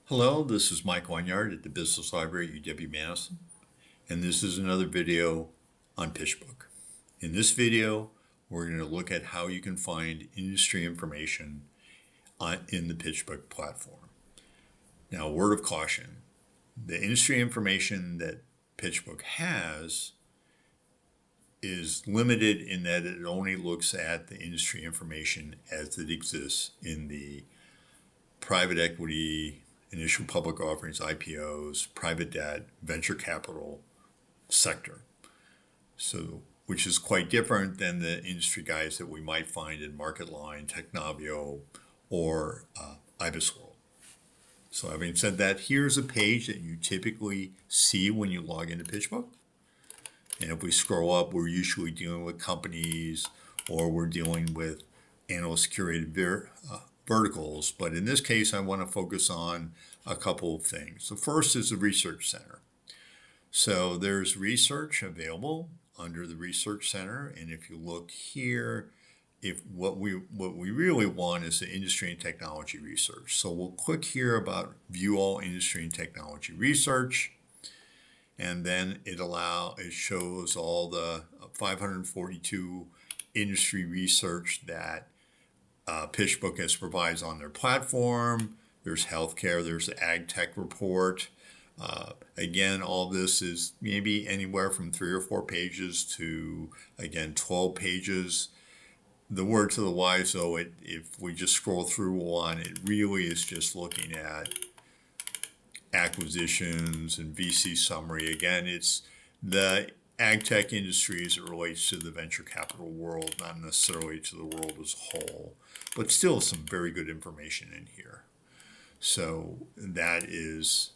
Hello, this is Mike Wanyard at the Business Library at UW-Madison, and this is another video on Pitchbook. In this video, we're going to look at how you can find industry information in the Pitchbook platform. Now, word of caution, the industry information that Pitchbook has is limited in that it only looks at the industry information as it exists in the private equity, initial public offerings, IPOs, private debt, venture capital sector. So, which is quite different than the industry guides that we might find in MarketLine, Technavio, or IBISWorld. So having said that, here's a page that you typically see when you log into Pitchbook. And if we scroll up, we're usually dealing with companies or we're dealing with analyst curated verticals. But in this case, I want to focus on a couple of things. The first is the Research Center. So there's research available under the Research Center. And if you look here, what we really want is the industry and technology research. So we'll click here about view all industry and technology research. And then it shows all the 542 industry research that Pitchbook has provides on their platform. There's healthcare, there's the ag tech report. Again, all this is maybe anywhere from 3 or 4 pages to, again, 12 pages. The word to the wise, though, if we just scroll through one, it really is just looking at acquisitions and VC summary. Again, it's the ag tech industry as it relates to the venture capital world, not necessarily to the world as a whole, but still some very good information in here. So that is,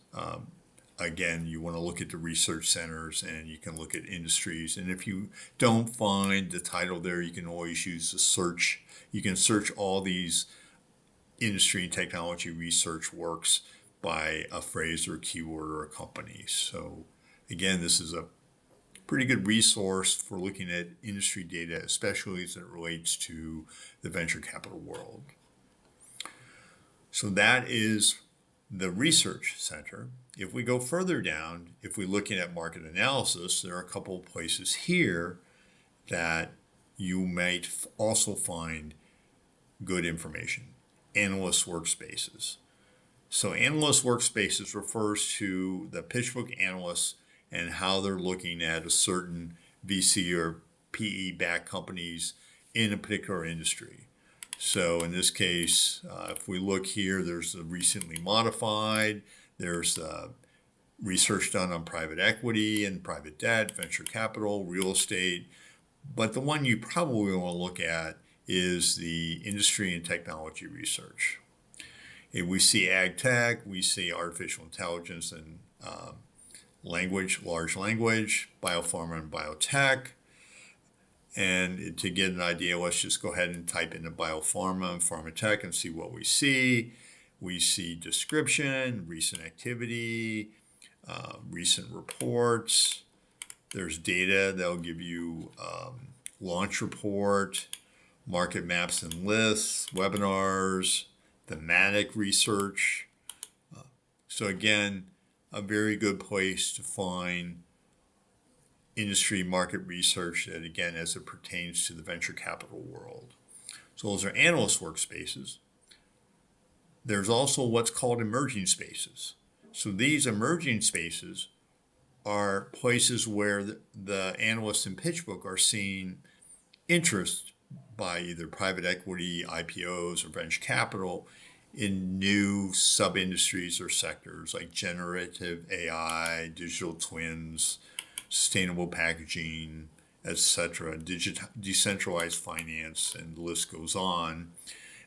again, you want to look at the research centers and you can look at industries. And if you don't find the title there, you can always use the search. You can search all these industry and technology research works by a phrase or a keyword or a company. So again, this is a pretty good resource for looking at industry data, especially as it relates to the venture capital world. So that is the Research Center. If we go further down, if we're looking at market analysis, there are a couple of places here that you might also find good information. Analyst workspaces. So analyst workspaces refers to the Pitchbook analysts and how they're looking at a certain VC or PE-backed companies in a particular industry. So in this case, if we look here, there's the recently modified, there's research done on private equity and private debt, venture capital, real estate. But the one you probably want to look at is the industry and technology research. If we see ag tech, we see artificial intelligence and large language, biopharma and biotech. And to get an idea, let's just go ahead and type in the biopharma and pharma tech and see what we see. We see description, recent activity, recent reports. There's data that'll give you launch report, market maps and lists, webinars, thematic research. So again, a very good place to find industry market research that, again, as it pertains to the venture capital world. So those are analyst workspaces. There's also what's called emerging spaces. So these emerging spaces are places where the analysts in Pitchbook are seeing interest by either private equity, IPOs, or venture capital in new sub-industries or sectors like generative AI, digital twins, sustainable packaging, etc., decentralized finance, and the list goes on.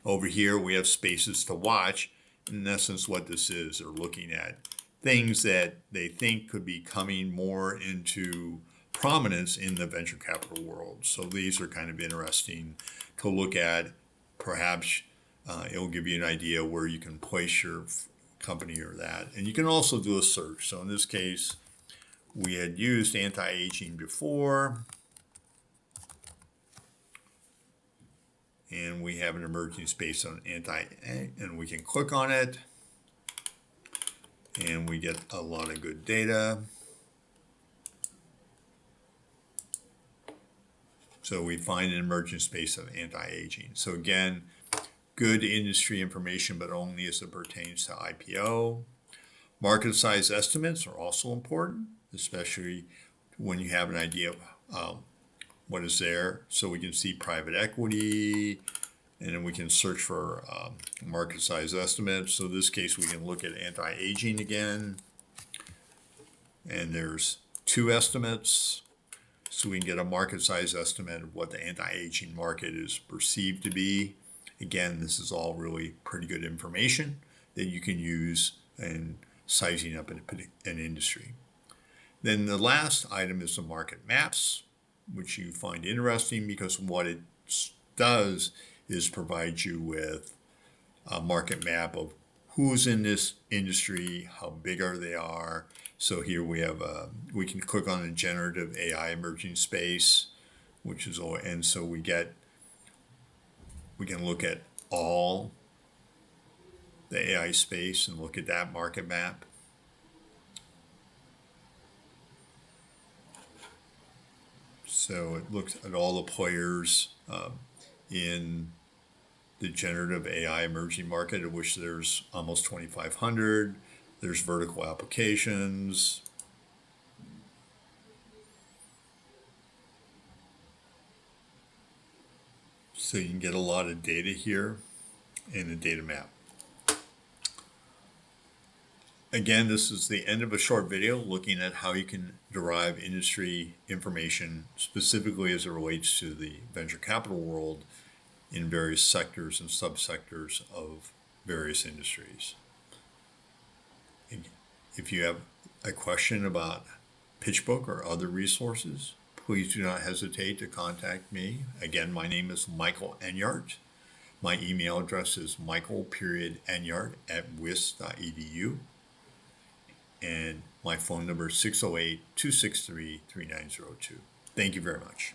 Over here, we have spaces to watch. In essence, what this is, they're looking at things that they think could be coming more into prominence in the venture capital world. So these are kind of interesting to look at. Perhaps it'll give you an idea where you can place your company or that. And you can also do a search. So in this case, we had used anti-aging before. And we have an emerging space on and we can click on it. and we get a lot of good data. So we find an emerging space of anti-aging. So again, good industry information, but only as it pertains to IPO. Market size estimates are also important, especially when you have an idea of what is there. So we can see private equity, and then we can search for market size estimates. So in this case, we can look at anti-aging again. And there's 2 estimates. So we can get a market size estimate of what the anti-aging market is perceived to be. Again, this is all really pretty good information that you can use in sizing up an industry. Then the last item is the market maps, which you find interesting because what it does is provide you with a market map of who's in this industry, how big are they are. So here we have we can click on the generative AI emerging space, which is all, and so we can look at all the AI space and look at that market map. So it looks at all the players in the generative AI emerging market, of which there's almost 2,500. There's vertical applications. So you can get a lot of data here in the data map. Again, this is the end of a short video looking at how you can derive industry information specifically as it relates to the venture capital world in various sectors and subsectors of various industries. If you have a question about Pitchbook or other resources, please do not hesitate to contact me. Again, my name is Michael Enyart. My email address is michael.enyart@wis.edu. And my phone number is 608-263-3902. Thank you very much.